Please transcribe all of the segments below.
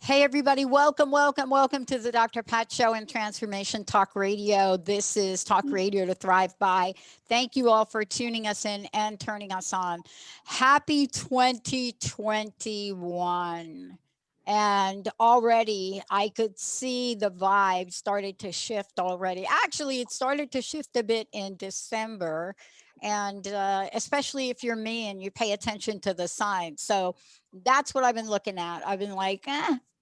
Hey, everybody. Welcome to the Dr. Pat Show and Transformation Talk Radio. This is Talk Radio to Thrive By. Thank you all for tuning us in and turning us on. Happy 2021. And already I could see the vibe started to shift already. Actually, it started to shift a bit in December. And especially if you're me and you pay attention to the signs. So that's what I've been looking at. I've been like,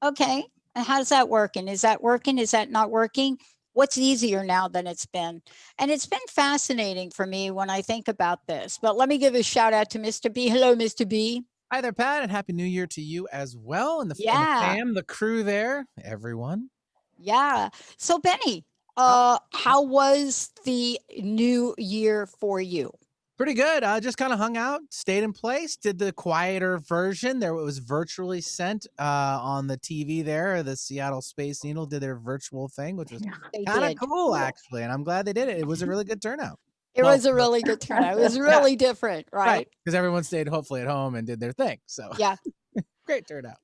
okay, how's that working? Is that working? Is that not working? What's easier now than it's been? And it's been fascinating for me when I think about this. But let me give a shout out to Mr. B. Hello, Mr. B. Hi there, Pat, and Happy New Year to you as well. And the fam, the crew there, everyone. Yeah. So, Benny, how was the new year for you? Pretty good. I just kind of hung out, stayed in place, did the quieter version. There it was virtually sent on the TV there. The Seattle Space Needle did their virtual thing, which was kind of cool, actually. And I'm glad they did it. It was a really good turnout. It was a really good turnout. It was really different, right? Because everyone stayed hopefully at home and did their thing. So yeah, great turnout.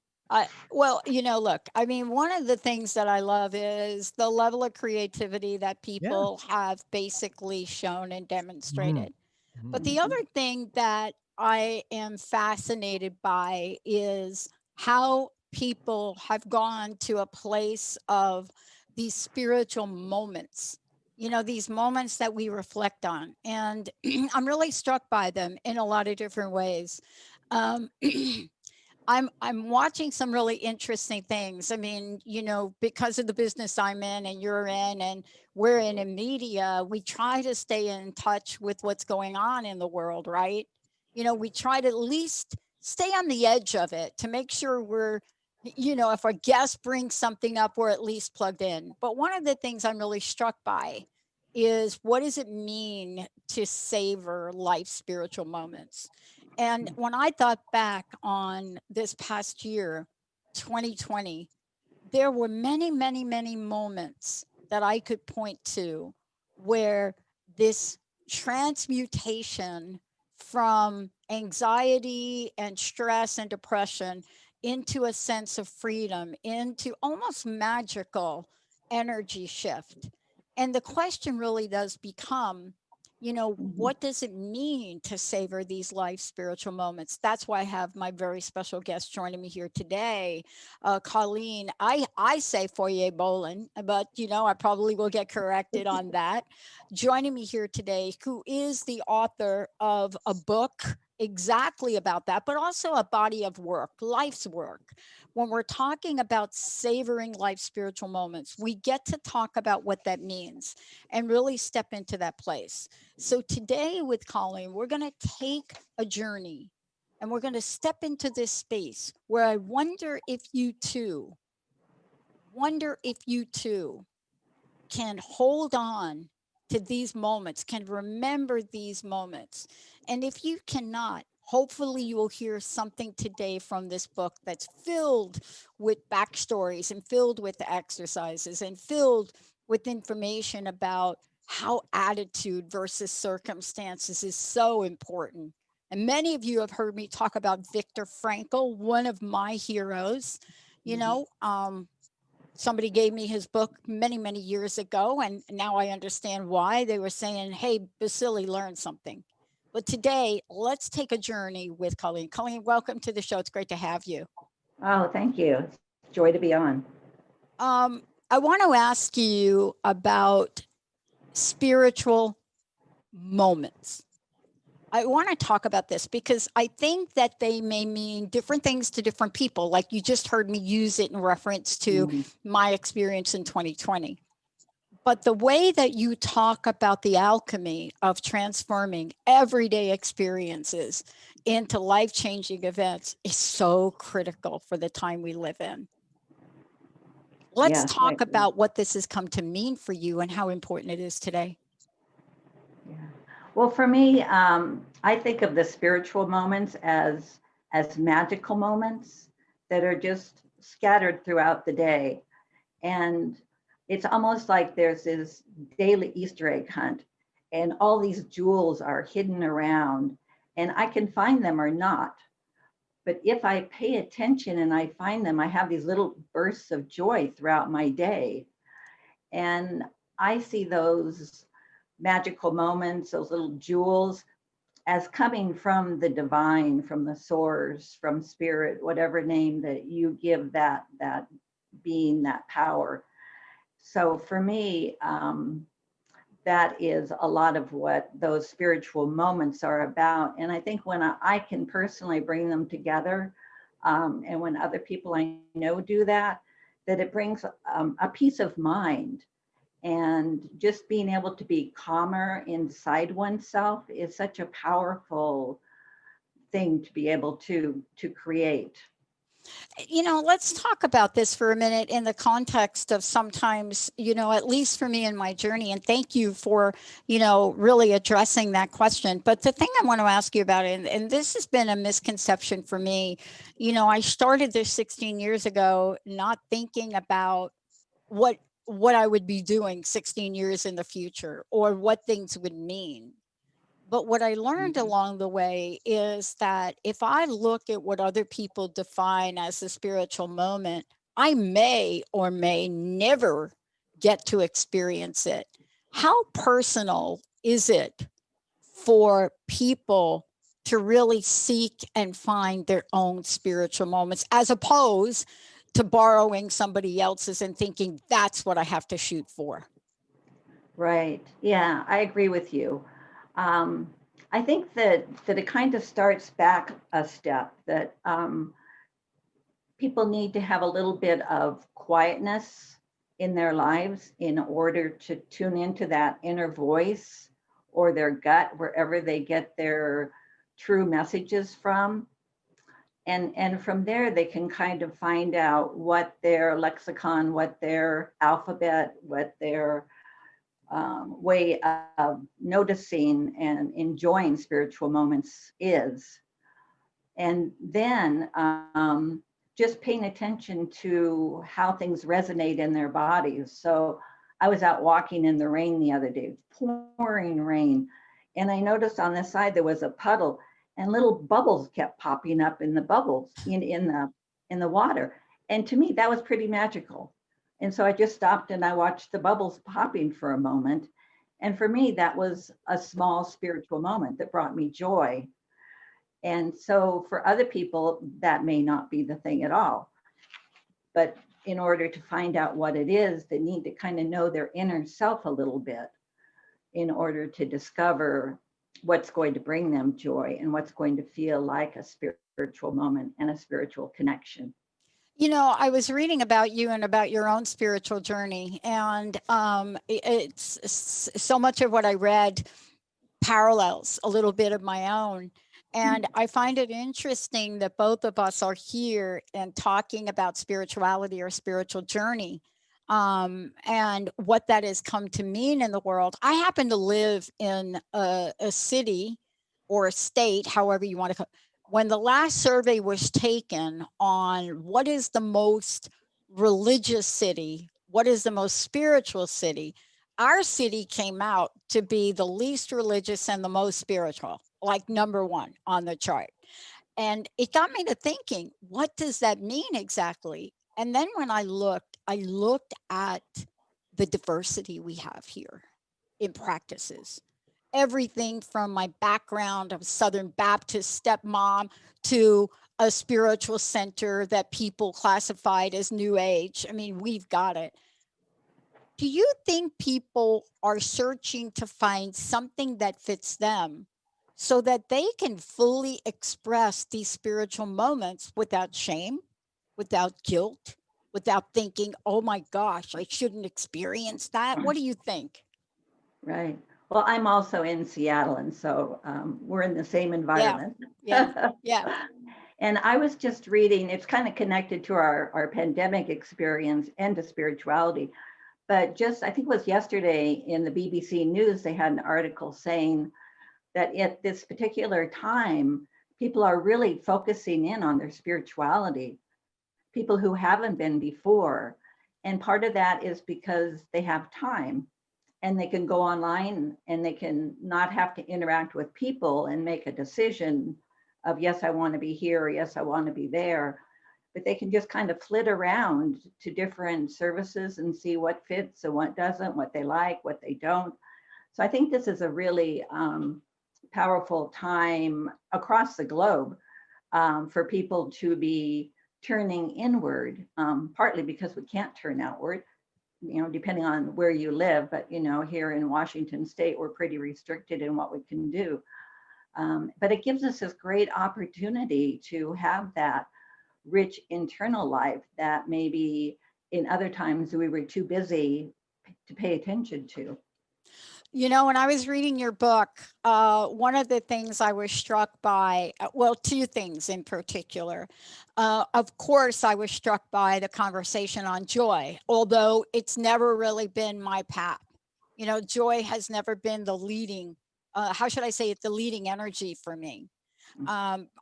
Well, look, I mean, one of the things that I love is the level of creativity that people have basically shown and demonstrated. Mm-hmm. But the other thing that I am fascinated by is how people have gone to a place of these spiritual moments, these moments that we reflect on. And I'm really struck by them in a lot of different ways. I'm watching some really interesting things. I mean, because of the business I'm in and you're in and we're in media, we try to stay in touch with what's going on in the world, right? We try to at least stay on the edge of it to make sure we're, if a guest brings something up, we're at least plugged in. But one of the things I'm really struck by is, what does it mean to savor life's spiritual moments? And when I thought back on this past year, 2020, there were many, many, many moments that I could point to where this transmutation from anxiety and stress and depression into a sense of freedom, into almost magical energy shift. And the question really does become, what does it mean to savor these life spiritual moments? That's why I have my very special guest joining me here today, Colleen. I say Foye Bollen, but I probably will get corrected on that. Joining me here today, who is the author of a book exactly about that, but also a body of work, life's work. When we're talking about savoring life's spiritual moments, we get to talk about what that means and really step into that place. So today with Colleen, we're going to take a journey and we're going to step into this space where I wonder if you too can hold on to these moments, can remember these moments. And if you cannot, hopefully you will hear something today from this book that's filled with backstories and filled with exercises and filled with information about how attitude versus circumstances is so important. And many of you have heard me talk about Viktor Frankl, one of my heroes. Somebody gave me his book many, many years ago, and now I understand why. They were saying, hey, Baccili, learn something. But today, let's take a journey with Colleen. Colleen, welcome to the show. It's great to have you. Oh, thank you. It's a joy to be on. I want to ask you about spiritual moments. I want to talk about this because I think that they may mean different things to different people. Like you just heard me use it in reference to my experience in 2020. But the way that you talk about the alchemy of transforming everyday experiences into life-changing events is so critical for the time we live in. Let's talk about what this has come to mean for you and how important it is today. Yeah. Well, for me, I think of the spiritual moments as magical moments that are just scattered throughout the day. And It's almost like there's this daily Easter egg hunt, and all these jewels are hidden around, and I can find them or not. But if I pay attention and I find them, I have these little bursts of joy throughout my day. And I see those magical moments, those little jewels, as coming from the divine, from the source, from spirit, whatever name that you give that being, that power. So for me, that is a lot of what those spiritual moments are about. And I think when I can personally bring them together, and when other people I know do that, that it brings a peace of mind. And just being able to be calmer inside oneself is such a powerful thing to be able to create. Let's talk about this for a minute in the context of sometimes, at least for me in my journey, and thank you for, really addressing that question. But the thing I want to ask you about, and this has been a misconception for me, I started this 16 years ago, not thinking about what I would be doing 16 years in the future or what things would mean. But what I learned along the way is that if I look at what other people define as a spiritual moment, I may or may never get to experience it. How personal is it for people to really seek and find their own spiritual moments, as opposed to borrowing somebody else's and thinking that's what I have to shoot for? Right. Yeah, I agree with you. I think that it kind of starts back a step, that people need to have a little bit of quietness in their lives in order to tune into that inner voice or their gut, wherever they get their true messages from. And from there, they can kind of find out what their lexicon, what their alphabet, what their way of noticing and enjoying spiritual moments is. And then just paying attention to how things resonate in their bodies. So I was out walking in the rain the other day, pouring rain, and I noticed on the side there was a puddle, and little bubbles kept popping up in the bubbles in the water. And to me, that was pretty magical. And so I just stopped and I watched the bubbles popping for a moment. And for me, that was a small spiritual moment that brought me joy. And so for other people, that may not be the thing at all. But in order to find out what it is, they need to kind of know their inner self a little bit in order to discover what's going to bring them joy and what's going to feel like a spiritual moment and a spiritual connection. I was reading about you and about your own spiritual journey, and it's so much of what I read parallels a little bit of my own. And I find it interesting that both of us are here and talking about spirituality or spiritual journey, and what that has come to mean in the world. I happen to live in a city or a state, however you want to call it. When the last survey was taken on what is the most religious city, what is the most spiritual city, our city came out to be the least religious and the most spiritual, like number one on the chart. And it got me to thinking, what does that mean exactly? And then when I looked at the diversity we have here in practices. Everything from my background of Southern Baptist stepmom to a spiritual center that people classified as New Age. I mean, we've got it. Do you think people are searching to find something that fits them so that they can fully express these spiritual moments without shame, without guilt, without thinking, oh my gosh, I shouldn't experience that? What do you think? Right. Well, I'm also in Seattle, and so we're in the same environment. Yeah. Yeah. And I was just reading, it's kind of connected to our pandemic experience and to spirituality. But just, I think it was yesterday in the BBC News, they had an article saying that at this particular time, people are really focusing in on their spirituality, people who haven't been before. And part of that is because they have time and they can go online and they can not have to interact with people and make a decision of, yes, I want to be here, or yes, I want to be there. But they can just kind of flit around to different services and see what fits and what doesn't, what they like, what they don't. So I think this is a really powerful time across the globe for people to be turning inward, partly because we can't turn outward, depending on where you live. But, here in Washington State, we're pretty restricted in what we can do. But it gives us this great opportunity to have that rich internal life that maybe in other times we were too busy to pay attention to. When I was reading your book, one of the things I was struck by, well, two things in particular. Of course, I was struck by the conversation on joy, although it's never really been my path. Joy has never been the leading, how should I say it, the leading energy for me.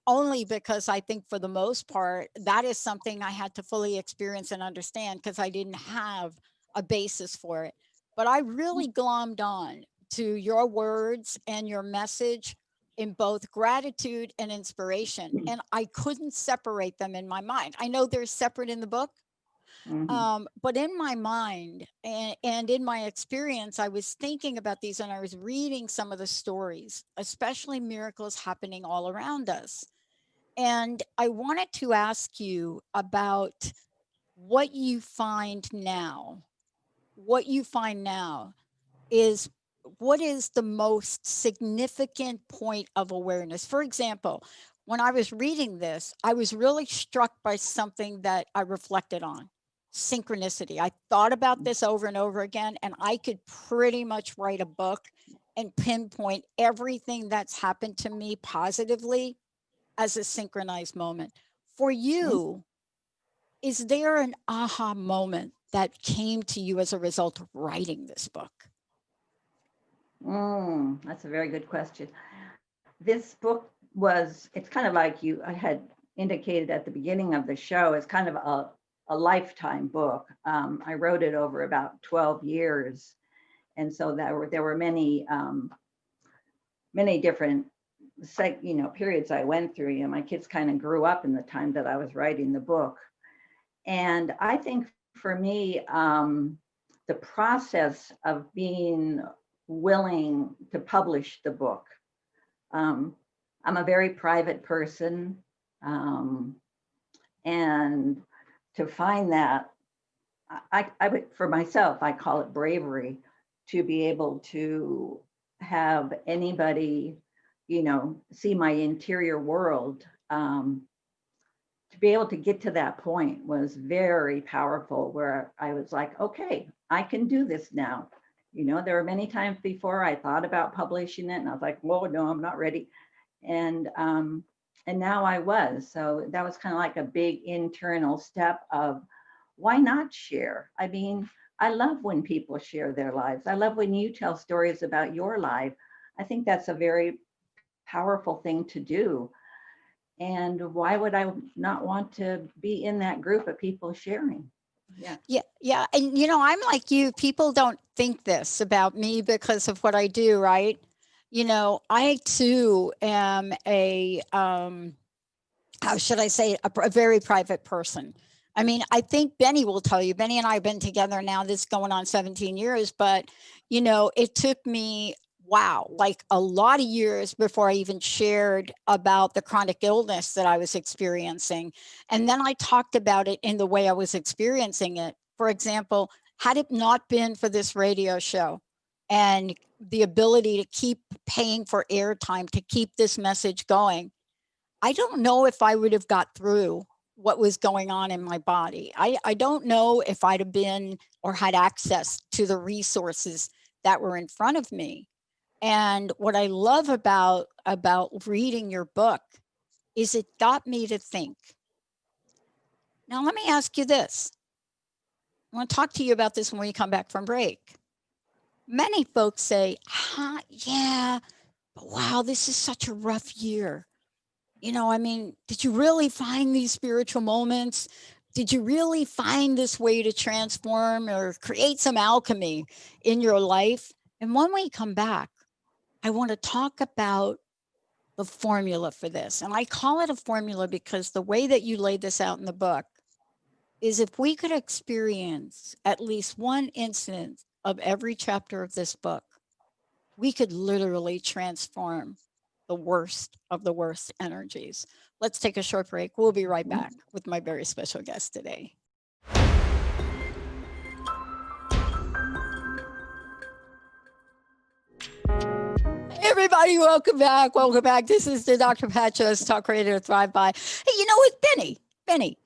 Only because I think for the most part, that is something I had to fully experience and understand because I didn't have a basis for it. But I really glommed on to your words and your message in both gratitude and inspiration. And I couldn't separate them in my mind. I know they're separate in the book, but in my mind and in my experience, I was thinking about these and I was reading some of the stories, especially miracles happening all around us. And I wanted to ask you about what you find now. What you find now is what is the most significant point of awareness? For example, when I was reading this, I was really struck by something that I reflected on. Synchronicity. I thought about this over and over again, and I could pretty much write a book and pinpoint everything that's happened to me positively as a synchronized moment. For you, is there an aha moment that came to you as a result of writing this book? That's a very good question. This book it's kind of like I had indicated at the beginning of the show, it's kind of a lifetime book. I wrote it over about 12 years. And so there were many different periods I went through. My kids kind of grew up in the time that I was writing the book. And I think for me, the process of being willing to publish the book. I'm a very private person. And to find that, I would, for myself, I call it bravery to be able to have anybody, see my interior world. To be able to get to that point was very powerful, where I was like, okay, I can do this now. There were many times before I thought about publishing it and I was like, whoa, no, I'm not ready. And now I was. So that was kind of like a big internal step of why not share? I mean, I love when people share their lives. I love when you tell stories about your life. I think that's a very powerful thing to do. And why would I not want to be in that group of people sharing? Yeah. And I'm like you. People don't think this about me because of what I do, right? I too am a how should I say, a very private person. I mean, I think Benny will tell you. Benny and I have been together now. This is going on 17 years, but it took me like a lot of years before I even shared about the chronic illness that I was experiencing. And then I talked about it in the way I was experiencing it. For example, had it not been for this radio show and the ability to keep paying for airtime, to keep this message going, I don't know if I would have got through what was going on in my body. I don't know if I'd have been or had access to the resources that were in front of me. And what I love about reading your book is it got me to think. Now, let me ask you this. I want to talk to you about this when we come back from break. Many folks say, yeah, but wow, this is such a rough year. I mean, did you really find these spiritual moments? Did you really find this way to transform or create some alchemy in your life? And when we come back, I want to talk about the formula for this. And I call it a formula because the way that you laid this out in the book is if we could experience at least one instance of every chapter of this book, we could literally transform the worst of the worst energies. Let's take a short break. We'll be right back with my very special guest today. Hey everybody, welcome back. Welcome back. This is the Dr. Patches Talk Radio Thrive By. Hey, you know what, Benny.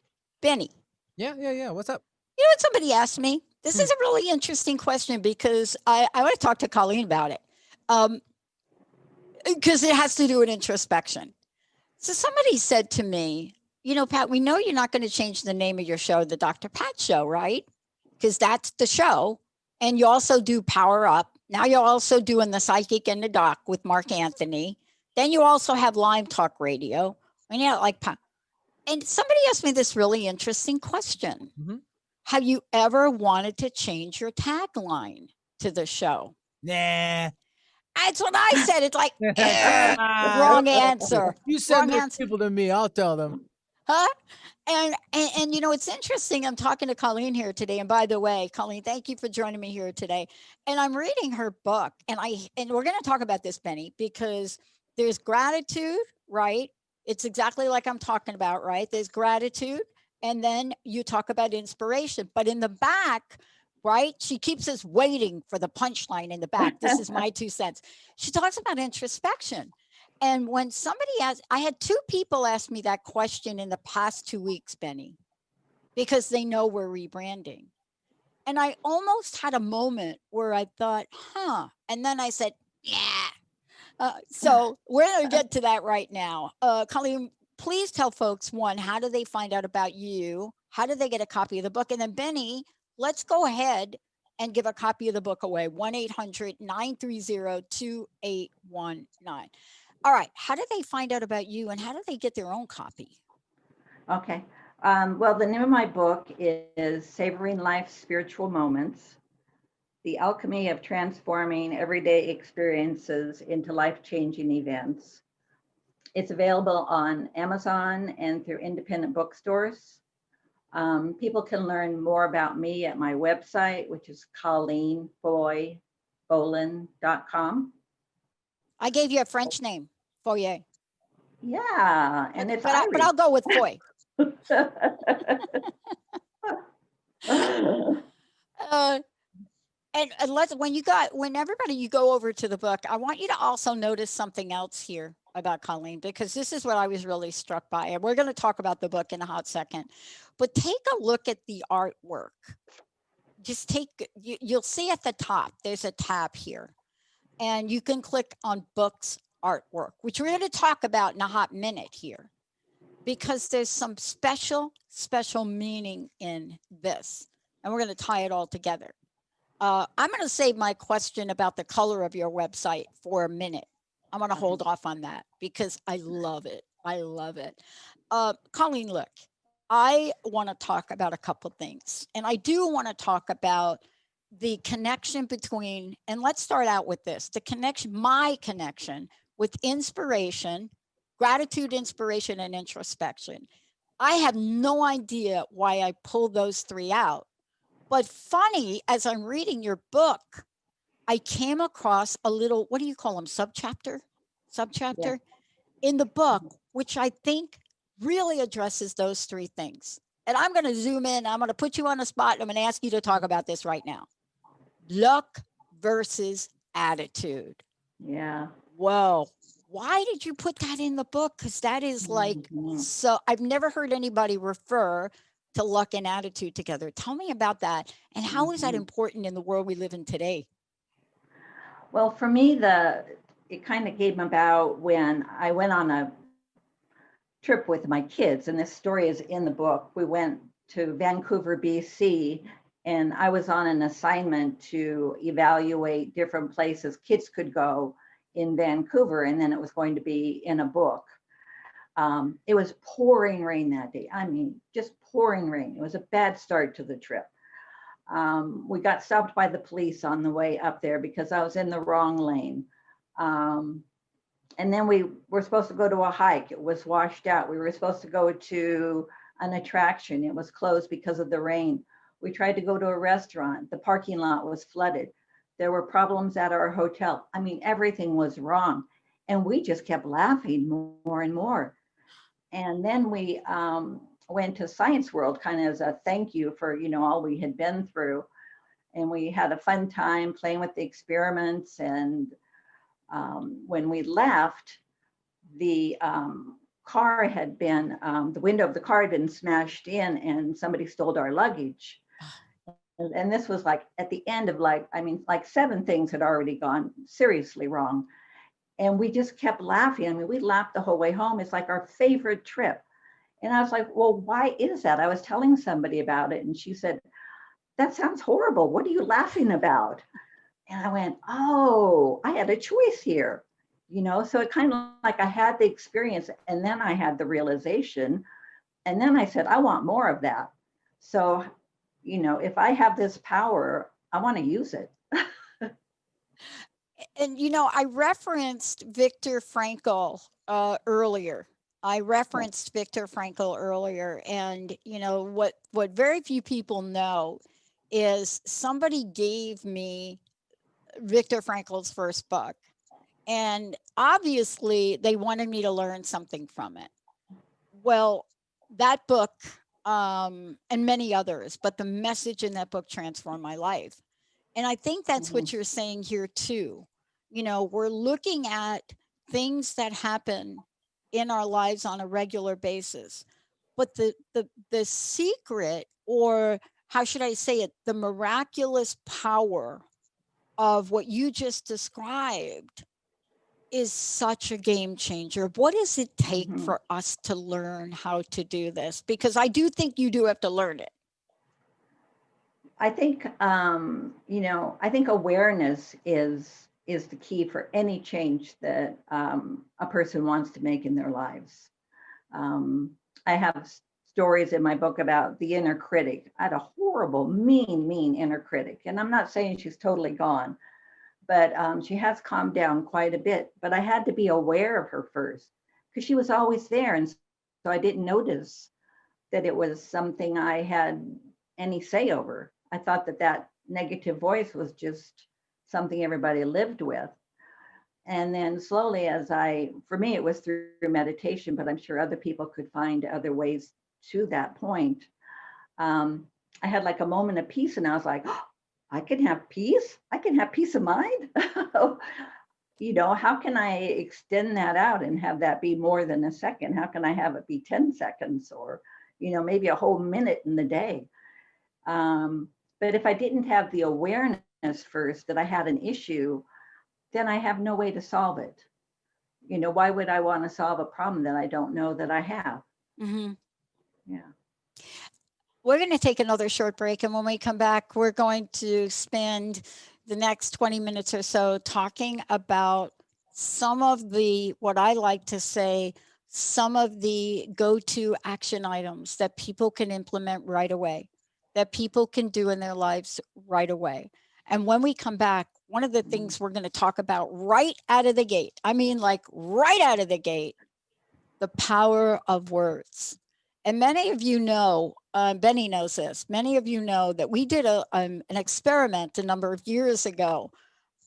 Yeah. What's up? You know what somebody asked me? This is a really interesting question because I want to talk to Colleen about it. Because it has to do with introspection. So somebody said to me, you know, Pat, we know you're not going to change the name of your show, the Dr. Pat Show, right? Because that's the show. And you also do Power Up. Now you're also doing the Psychic and the Doc with Mark Anthony. Then you also have Lime Talk Radio. And yeah, like, and somebody asked me this really interesting question. Mm-hmm. Have you ever wanted to change your tagline to the show? Nah. That's what I said. It's like, wrong answer. You send those people to me. I'll tell them. Huh? And you know, it's interesting. I'm talking to Colleen here today. And by the way, Colleen, thank you for joining me here today. And I'm reading her book. And we're going to talk about this, Benny, because there's gratitude, right? It's exactly like I'm talking about, right? There's gratitude. And then you talk about inspiration. But in the back, right? She keeps us waiting for the punchline in the back. This is my 2 cents. She talks about introspection. And when somebody asked, I had 2 people ask me that question in the past 2 weeks, Benny, because they know we're rebranding. And I almost had a moment where I thought, and then I said, yeah. So we're going to get to that right now. Colleen, please tell folks, one, how do they find out about you? How do they get a copy of the book? And then Benny, let's go ahead and give a copy of the book away, 1-800-930-2819. All right, how do they find out about you and how do they get their own copy? Okay, well, the name of my book is Savoring Life's Spiritual Moments, The Alchemy of Transforming Everyday Experiences into Life-Changing Events. It's available on Amazon and through independent bookstores. People can learn more about me at my website, which is Colleen Foye, Bollen.com. I gave you a French name, Foye. Yeah, and it's Irish. But I'll go with Foye. And when everybody you go over to the book, I want you to also notice something else here about Colleen, because this is what I was really struck by. And we're going to talk about the book in a hot second, but take a look at the artwork. Just you'll see at the top, there's a tab here and you can click on books artwork, which we're going to talk about in a hot minute here, because there's some special meaning in this. And we're going to tie it all together. I'm going to save my question about the color of your website for a minute. I'm going to hold off on that because I love it. Colleen, look, I want to talk about a couple things. And I do want to talk about the connection between, and let's start out with this, my connection with inspiration, gratitude, inspiration, and introspection. I have no idea why I pulled those 3 out. But funny, as I'm reading your book, I came across a little, what do you call them? Subchapter yeah. In the book, which I think really addresses those 3 things. And I'm going to zoom in. I'm going to put you on the spot. I'm going to ask you to talk about this right now. Luck versus attitude. Yeah. Well, why did you put that in the book? Because that is like, so I've never heard anybody refer to luck and attitude together. Tell me about that. And how is that important in the world we live in today? Well, for me, it kind of came about when I went on a trip with my kids, and this story is in the book. We went to Vancouver, BC, and I was on an assignment to evaluate different places kids could go in Vancouver, and then it was going to be in a book. It was pouring rain that day. I mean, just pouring rain. It was a bad start to the trip. We got stopped by the police on the way up there because I was in the wrong lane. And then we were supposed to go to a hike. It was washed out. We were supposed to go to an attraction. It was closed because of the rain. We tried to go to a restaurant. The parking lot was flooded. There were problems at our hotel. I mean, everything was wrong. And we just kept laughing more and more. And then we went to Science World kind of as a thank you for, you know, all we had been through. And we had a fun time playing with the experiments. And when we left, the car had been, the window of the car had been smashed in and somebody stole our luggage. And this was like at the end of like 7 things had already gone seriously wrong. And we just kept laughing. I mean, we laughed the whole way home. It's like our favorite trip. And I was like, well, why is that? I was telling somebody about it. And she said, that sounds horrible. What are you laughing about? And I went, oh, I had a choice here. You know, so it kind of like I had the experience and then I had the realization. And then I said, I want more of that. So, you know, if I have this power, I want to use it. And, you know, I referenced Viktor Frankl earlier. And, you know, what very few people know is somebody gave me Viktor Frankl's first book. And obviously they wanted me to learn something from it. Well, that book and many others, but the message in that book transformed my life. And I think that's what you're saying here too. You know, we're looking at things that happen in our lives on a regular basis, but the secret, or how should I say it, the miraculous power of what you just described is such a game changer. What does it take for us to learn how to do this? Because I do think you do have to learn it. I think, you know, I think awareness is the key for any change that a person wants to make in their lives. I have stories in my book about the inner critic. I had a horrible, mean inner critic. And I'm not saying she's totally gone, but she has calmed down quite a bit. But I had to be aware of her first because she was always there. And so I didn't notice that it was something I had any say over. I thought that negative voice was just something everybody lived with. And then slowly for me, it was through meditation, but I'm sure other people could find other ways to that point. I had like a moment of peace and I was like, oh, I can have peace. I can have peace of mind. You know, how can I extend that out and have that be more than a second? How can I have it be 10 seconds or, you know, maybe a whole minute in the day? But if I didn't have the awareness first that I had an issue, then I have no way to solve it. You know, why would I want to solve a problem that I don't know that I have? Yeah. We're going to take another short break. And when we come back, we're going to spend the next 20 minutes or so talking about some of the, what I like to say, some of the go-to action items that people can implement right away, that people can do in their lives right away. And when we come back, one of the things we're going to talk about right out of the gate, I mean, like right out of the gate, the power of words. And many of you know, Benny knows this, many of you know that we did an experiment a number of years ago.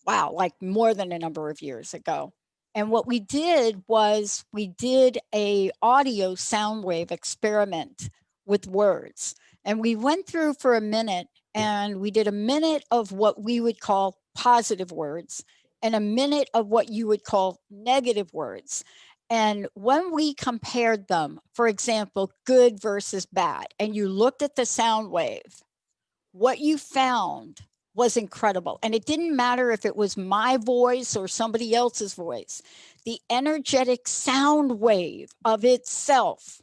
Wow, like more than a number of years ago. And what we did was we did a audio sound wave experiment with words. And we went through for a minute and we did a minute of what we would call positive words and a minute of what you would call negative words. And when we compared them, for example, good versus bad, and you looked at the sound wave, what you found was incredible. And it didn't matter if it was my voice or somebody else's voice. The energetic sound wave of itself,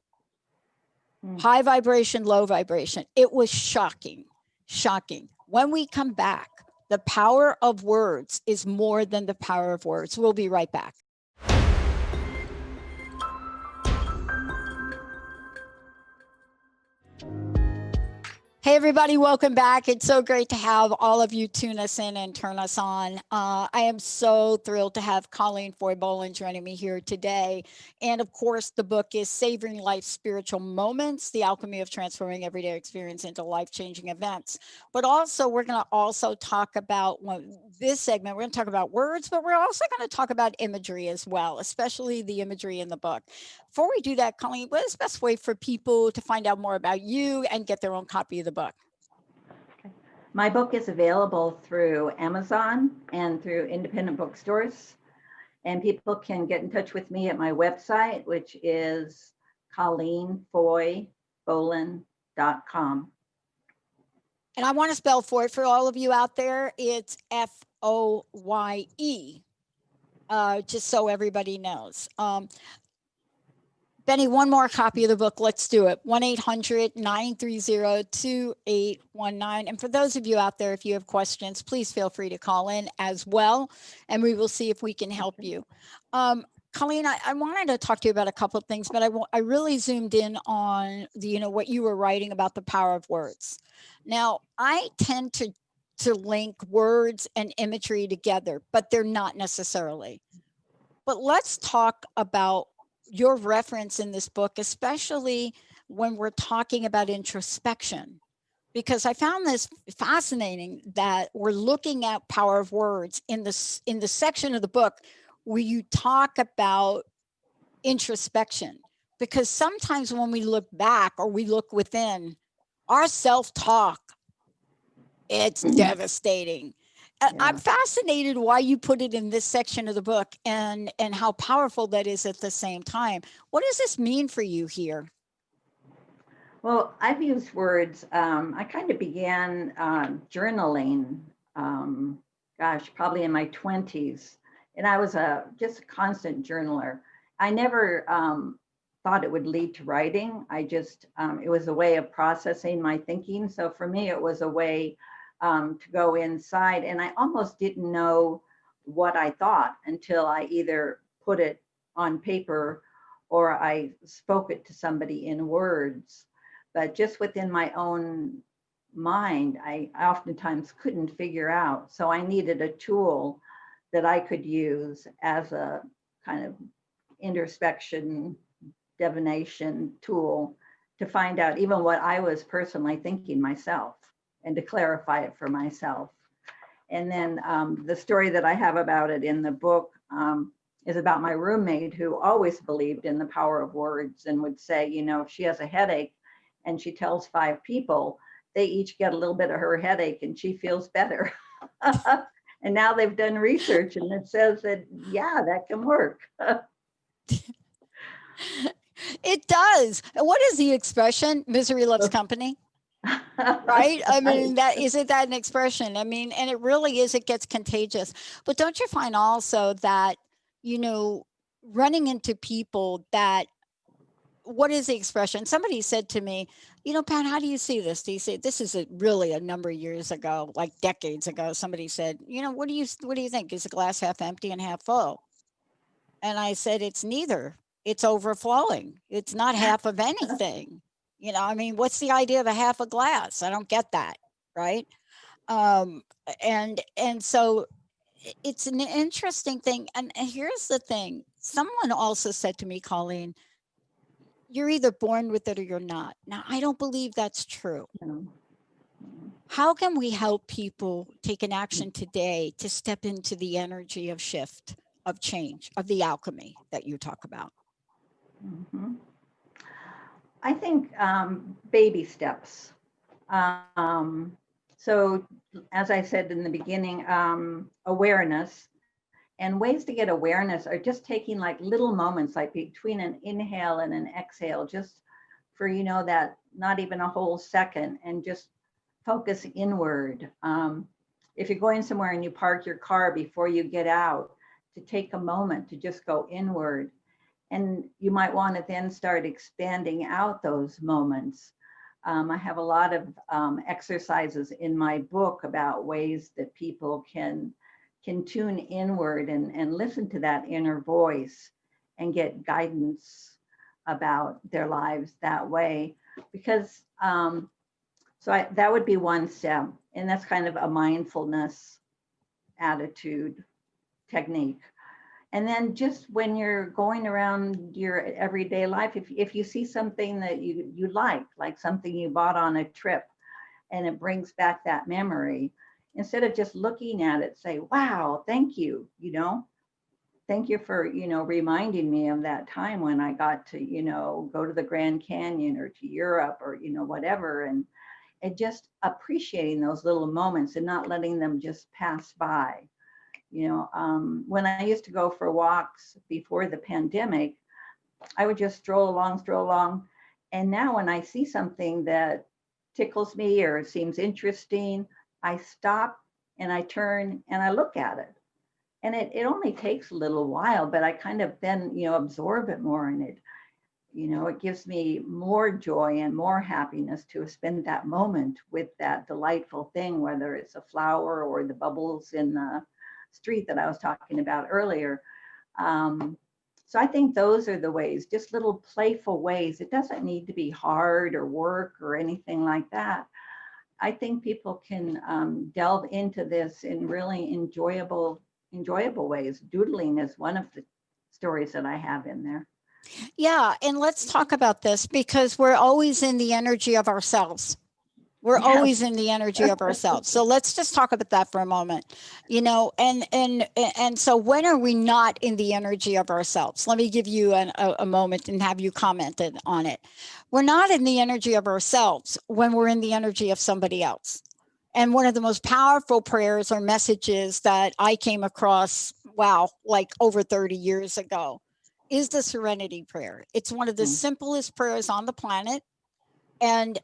high vibration, low vibration, it was shocking, shocking. When we come back, the power of words is more than the power of words. We'll be right back. Hey, everybody, welcome back. It's so great to have all of you tune us in and turn us on. I am so thrilled to have Colleen Foye Bollen joining me here today. And of course, the book is Savoring Life's Spiritual Moments, the Alchemy of Transforming Everyday Experience into Life-Changing Events. But also, we're going to also talk about this segment, we're going to talk about words, but we're also going to talk about imagery as well, especially the imagery in the book. Before we do that, Colleen, what is the best way for people to find out more about you and get their own copy of the book? My book is available through Amazon and through independent bookstores. And people can get in touch with me at my website, which is ColleenFoyeBollen.com. And I want to spell Foye for all of you out there. It's Foye, just so everybody knows. Benny, one more copy of the book. Let's do it. 1-800-930-2819. And for those of you out there, if you have questions, please feel free to call in as well, and we will see if we can help you. Colleen, I wanted to talk to you about a couple of things, but I really zoomed in on what you were writing about the power of words. Now, I tend to link words and imagery together, but they're not necessarily. But let's talk about your reference in this book, especially when we're talking about introspection, because I found this fascinating that we're looking at power of words in the section of the book where you talk about introspection, because sometimes when we look back or we look within, our self-talk, it's devastating. Yeah. I'm fascinated why you put it in this section of the book and how powerful that is at the same time. What does this mean for you here? Well, I've used words. I kind of began journaling, probably in my 20s. And I was just a constant journaler. I never thought it would lead to writing. It was a way of processing my thinking. So for me, it was a way to go inside, and I almost didn't know what I thought until I either put it on paper or I spoke it to somebody in words. But just within my own mind, I oftentimes couldn't figure out. So I needed a tool that I could use as a kind of introspection, divination tool to find out even what I was personally thinking myself, and to clarify it for myself. And then the story that I have about it in the book is about my roommate, who always believed in the power of words and would say, if she has a headache and she tells 5 people, they each get a little bit of her headache and she feels better. And now they've done research and it says that, yeah, that can work. It does. What is the expression? Misery loves company. Right? I mean, isn't that an expression? I mean, and it really is, it gets contagious. But don't you find also that, running into people that, what is the expression? Somebody said to me, Pat, how do you see this? Do you see, this is really a number of years ago, like decades ago, somebody said, what do you think? Is the glass half empty and half full? And I said, it's neither. It's overflowing. It's not half of anything. What's the idea of a half a glass? I don't get that. Right. And so it's an interesting thing. And here's the thing. Someone also said to me, Colleen, you're either born with it or you're not. Now, I don't believe that's true. No. How can we help people take an action today to step into the energy of shift, of change, of the alchemy that you talk about? Mm-hmm. I think baby steps. So as I said in the beginning, awareness, and ways to get awareness are just taking like little moments, like between an inhale and an exhale, just for, that not even a whole second, and just focus inward. If you're going somewhere and you park your car, before you get out, to take a moment to just go inward. And you might want to then start expanding out those moments. I have a lot of exercises in my book about ways that people can tune inward and listen to that inner voice and get guidance about their lives that way. because that would be one step, and that's kind of a mindfulness attitude technique. And then just when you're going around your everyday life, if you see something that you like something you bought on a trip, and it brings back that memory, instead of just looking at it, say, wow, thank you, thank you for, reminding me of that time when I got to, go to the Grand Canyon or to Europe or, whatever. And just appreciating those little moments and not letting them just pass by. When I used to go for walks before the pandemic, I would just stroll along. And now when I see something that tickles me or seems interesting, I stop and I turn and I look at it. And it only takes a little while, but I kind of then, absorb it more, and it gives me more joy and more happiness to spend that moment with that delightful thing, whether it's a flower or the bubbles in the street that I was talking about earlier. So I think those are the ways, just little playful ways. It doesn't need to be hard or work or anything like that. I think people can delve into this in really enjoyable ways. Doodling is one of the stories that I have in there. Yeah, and let's talk about this, because we're always in the energy of ourselves. We're always in the energy of ourselves. So let's just talk about that for a moment, and so when are we not in the energy of ourselves? Let me give you a moment and have you commented on it. We're not in the energy of ourselves when we're in the energy of somebody else. And one of the most powerful prayers or messages that I came across, like over 30 years ago, is the Serenity Prayer. It's one of the simplest prayers on the planet, and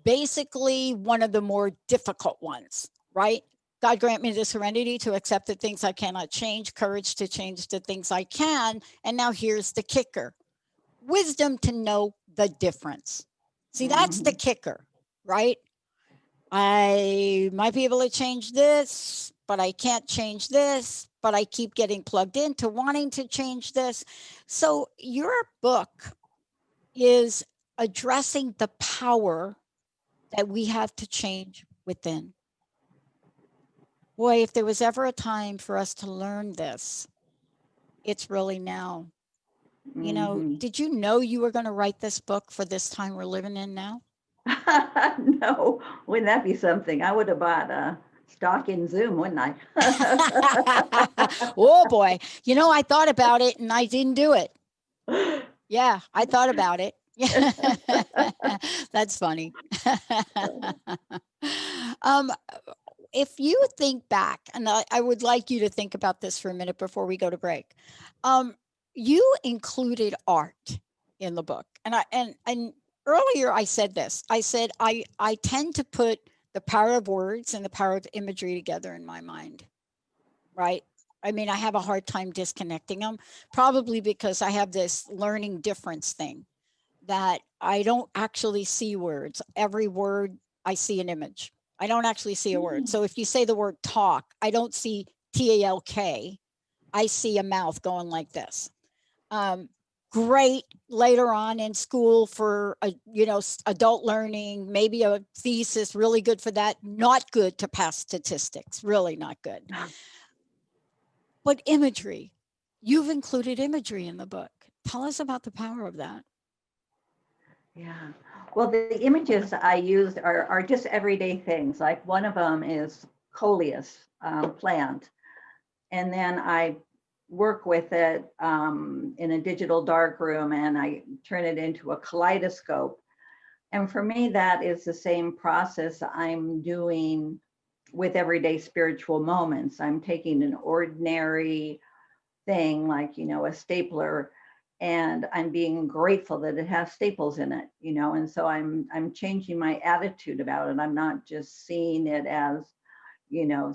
basically one of the more difficult ones, right? God grant me the serenity to accept the things I cannot change, courage to change the things I can. And now here's the kicker: wisdom to know the difference. See, that's the kicker, right? I might be able to change this, but I can't change this, but I keep getting plugged into wanting to change this. So your book is addressing the power that we have to change within. Boy, if there was ever a time for us to learn this, it's really now. Did you know you were going to write this book for this time we're living in now? No, wouldn't that be something? I would have bought a stock in Zoom, wouldn't I? Oh boy. I thought about it and I didn't do it. Yeah, I thought about it. That's funny. If you think back, and I would like you to think about this for a minute before we go to break. You included art in the book, and earlier I said this. I said I tend to put the power of words and the power of imagery together in my mind, right? I mean, I have a hard time disconnecting them, probably because I have this learning difference thing that I don't actually see words. Every word, I see an image. I don't actually see a word. So if you say the word talk, I don't see TALK. I see a mouth going like this. Great later on in school for adult learning, maybe a thesis, really good for that. Not good to pass statistics, really not good. But imagery, you've included imagery in the book. Tell us about the power of that. Yeah, well, the images I used are just everyday things. Like one of them is coleus plant, and then I work with it in a digital darkroom, and I turn it into a kaleidoscope. And for me, that is the same process I'm doing with everyday spiritual moments. I'm taking an ordinary thing like, a stapler, and I'm being grateful that it has staples in it, and so I'm changing my attitude about it. I'm not just seeing it as,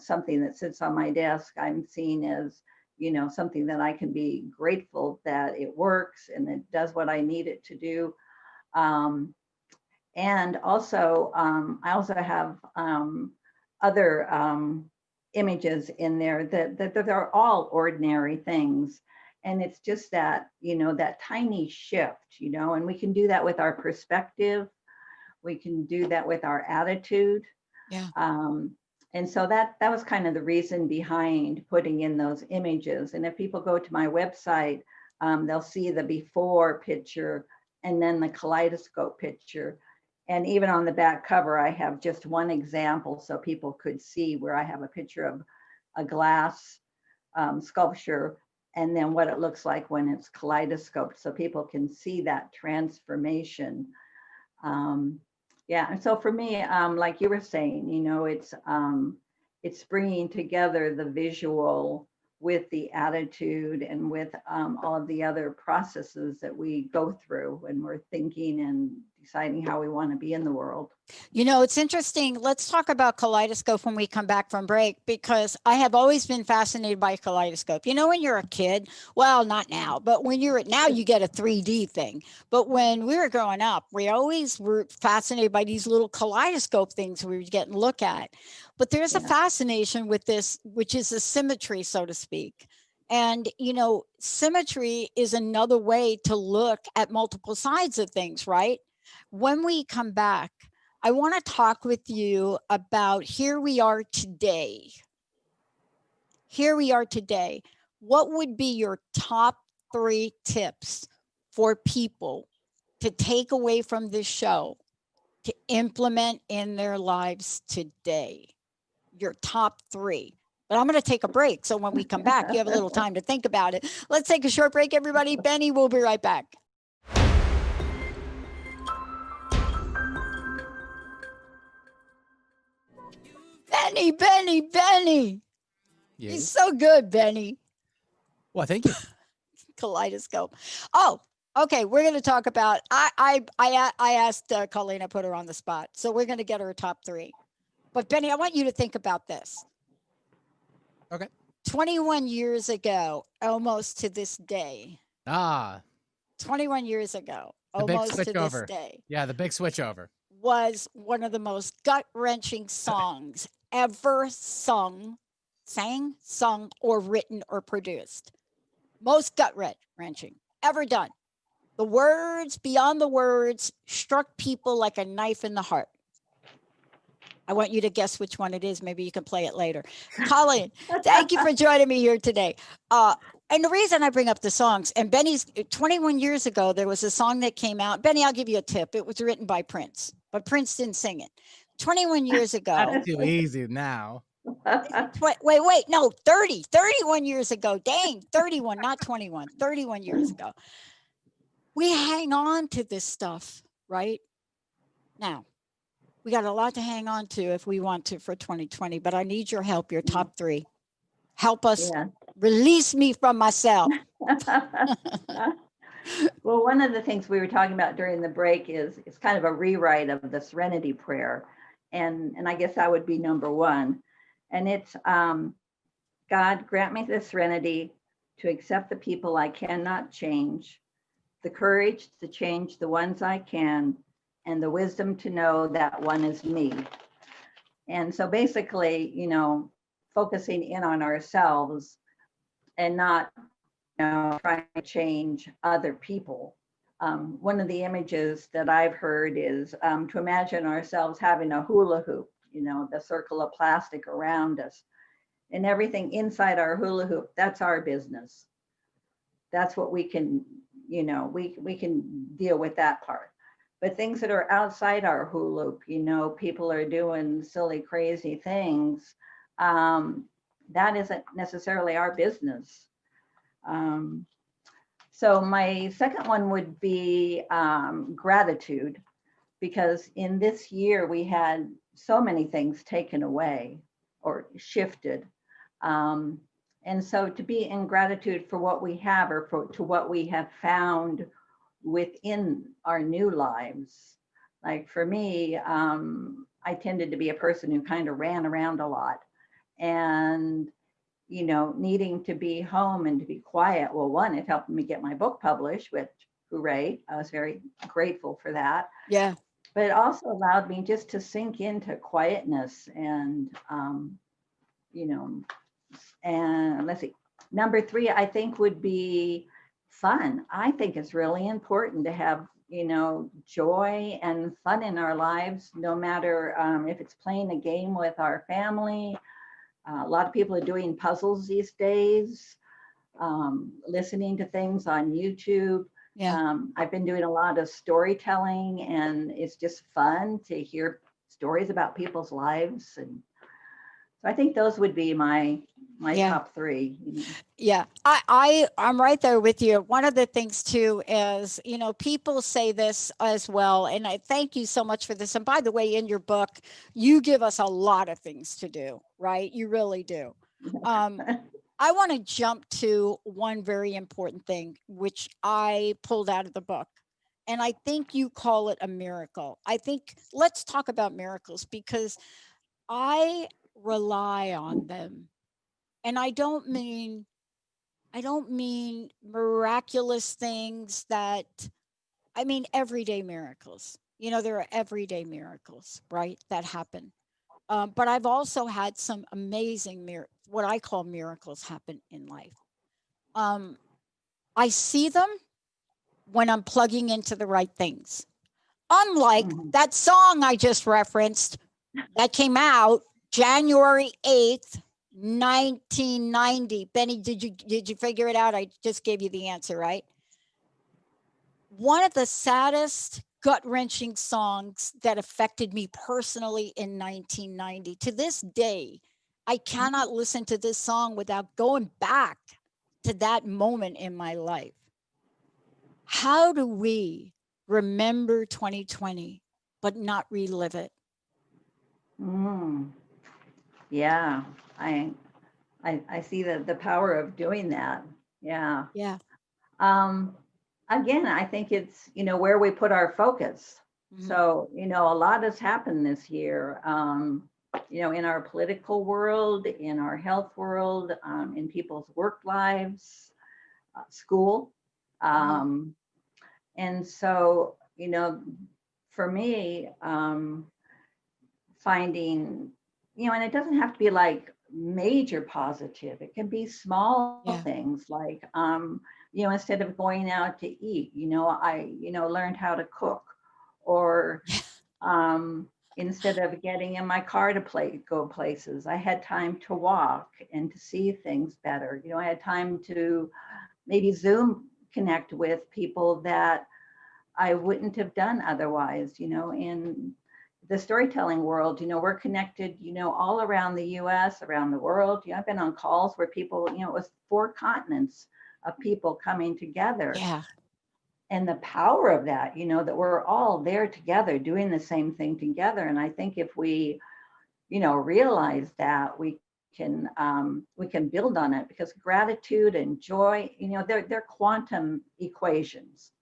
something that sits on my desk. I'm seeing as, something that I can be grateful that it works and it does what I need it to do. And also, I also have other images in there that are all ordinary things. And it's just that, that tiny shift, and we can do that with our perspective. We can do that with our attitude. Yeah. And so that was kind of the reason behind putting in those images. And if people go to my website, they'll see the before picture and then the kaleidoscope picture. And even on the back cover, I have just one example so people could see where I have a picture of a glass sculpture and then what it looks like when it's kaleidoscoped, so people can see that transformation. Yeah, and so for me, like you were saying, you know, it's bringing together the visual with the attitude and with all of the other processes that we go through when we're thinking and deciding how we want to be in the world. You know, it's interesting. Let's talk about kaleidoscope when we come back from break, because I have always been fascinated by kaleidoscope. You know, when you're a kid, well, not now, but when you're now, you get a 3D thing. But when we were growing up, we always were fascinated by these little kaleidoscope things we would get and look at. But there's a fascination with this, which is a symmetry, so to speak. And, you know, symmetry is another way to look at multiple sides of things, right? When we come back, I want to talk with you about here we are today. Here we are today. What would be your top 3 tips for people to take away from this show to implement in their lives today? Your top 3. But I'm going to take a break. So when we come back, you have a little time to think about it. Let's take a short break, everybody. Benny, we'll be right back. Benny. Yeah. He's so good, Benny. Well, thank you. Kaleidoscope. Oh, okay. We're going to talk about, I asked Colleen, I put her on the spot. So we're going to get her top 3. But Benny, I want you to think about this. Okay. 21 years ago, almost to this day. 21 years ago, almost to this day. Yeah, the big switch over. Was one of the most gut-wrenching songs ever sung, or written, or produced. Most gut-wrenching ever done. The words, beyond the words, struck people like a knife in the heart. I want you to guess which one it is. Maybe you can play it later. Colleen, thank you for joining me here today. And the reason I bring up the songs, and Benny's 21 years ago, there was a song that came out. Benny, I'll give you a tip. It was written by Prince, but Prince didn't sing it. 21 years ago. That's too easy now. Wait, no, 31 years ago. Dang, 31, not 21, 31 years ago. We hang on to this stuff, right? Now, we got a lot to hang on to if we want to for 2020, but I need your help, your top 3. Help us release me from myself. Well, one of the things we were talking about during the break is it's kind of a rewrite of the Serenity Prayer. And I guess that would be number 1. And it's, God, grant me the serenity to accept the people I cannot change, the courage to change the ones I can, and the wisdom to know that one is me. And so basically, you know, focusing in on ourselves and not, you know, trying to change other people. One of the images that I've heard is to imagine ourselves having a hula hoop, you know, the circle of plastic around us, and everything inside our hula hoop, that's our business. That's what we can, you know, we can deal with that part. But things that are outside our hula hoop, you know, people are doing silly, crazy things. That isn't necessarily our business. So my second one would be gratitude, because in this year we had so many things taken away or shifted. And so to be in gratitude for what we have, or to what we have found within our new lives. Like for me, I tended to be a person who kind of ran around a lot, and, you know, needing to be home and to be quiet. Well, one, it helped me get my book published, which, hooray, I was very grateful for that. Yeah. But it also allowed me just to sink into quietness and, you know, and let's see, number 3, I think would be fun. I think it's really important to have joy and fun in our lives, no matter if it's playing a game with our family. A lot of people are doing puzzles these days, listening to things on YouTube. Yeah. I've been doing a lot of storytelling, and it's just fun to hear stories about people's lives. And so I think those would be my top three. Yeah, I'm right there with you. One of the things too is, people say this as well, and I thank you so much for this. And by the way, in your book, you give us a lot of things to do, right? You really do. I want to jump to one very important thing, which I pulled out of the book. And I think you call it a miracle. Let's talk about miracles, because I rely on them. And I don't mean miraculous things I mean everyday miracles. There are everyday miracles, right, that happen. But I've also had some amazing what I call miracles happen in life. I see them when I'm plugging into the right things. Unlike that song I just referenced that came out January 8th, 1990. Benny, did you figure it out? I just gave you the answer, right? One of the saddest, gut-wrenching songs that affected me personally in 1990. To this day, I cannot listen to this song without going back to that moment in my life. How do we remember 2020 but not relive it? Yeah, I see the power of doing that. Yeah. Yeah. Again, I think it's, where we put our focus. So, a lot has happened this year, in our political world, in our health world, in people's work lives, school. And so, for me, finding, and it doesn't have to be like major positive. It can be small things like, instead of going out to eat, I, learned how to cook, or instead of getting in my car to go places, I had time to walk and to see things better. I had time to maybe Zoom connect with people that I wouldn't have done otherwise, in the storytelling world. We're connected, all around the US, around the world. I've been on calls where people, it was 4 continents of people coming together. Yeah. And the power of that, that we're all there together doing the same thing together. And I think if we, realize that, we can build on it, because gratitude and joy, they're quantum equations.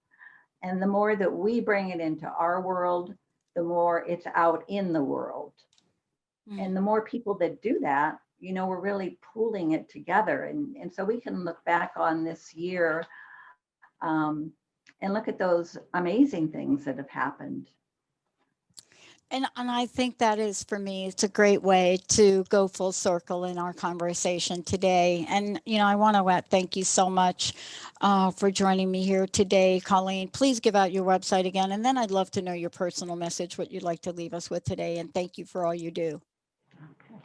And the more that we bring it into our world, the more it's out in the world. And the more people that do that, we're really pooling it together. And so we can look back on this year and look at those amazing things that have happened. And I think that is, for me, it's a great way to go full circle in our conversation today. And, I want to thank you so much for joining me here today, Colleen. Please give out your website again. And then I'd love to know your personal message, what you'd like to leave us with today. And thank you for all you do. Okay.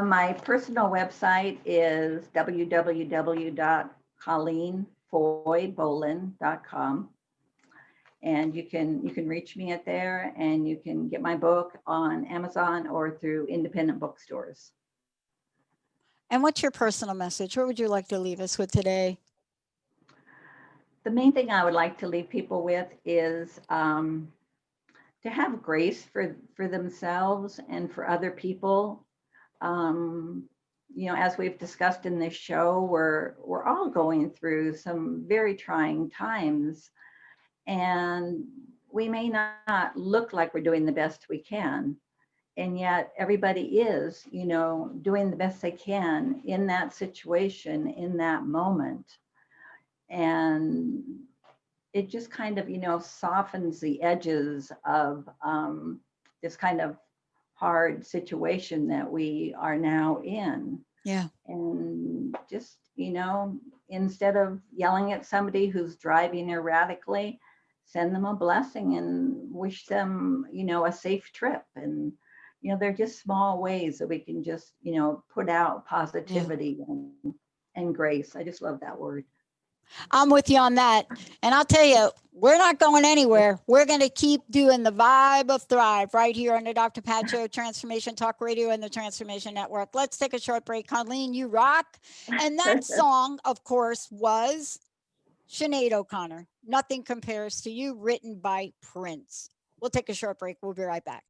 My personal website is www.colleenfoyebollen.com. And you can reach me at there, and you can get my book on Amazon or through independent bookstores. And what's your personal message? What would you like to leave us with today? The main thing I would like to leave people with is to have grace for themselves and for other people. As we've discussed in this show, we're all going through some very trying times. And we may not look like we're doing the best we can. And yet everybody is, doing the best they can in that situation, in that moment. And it just kind of, softens the edges of this kind of hard situation that we are now in. Yeah. And just, instead of yelling at somebody who's driving erratically, send them a blessing and wish them, you know, a safe trip. And, you know, they're just small ways that we can just, you know, put out positivity and grace. I just love that word. I'm with you on that. And I'll tell you, we're not going anywhere. We're going to keep doing the vibe of Thrive right here on the Dr. Pat Show, Transformation Talk Radio and the Transformation Network. Let's take a short break. Colleen, you rock. And that song, of course, was Sinead O'Connor. Nothing Compares to You, written by Prince. We'll take a short break. We'll be right back.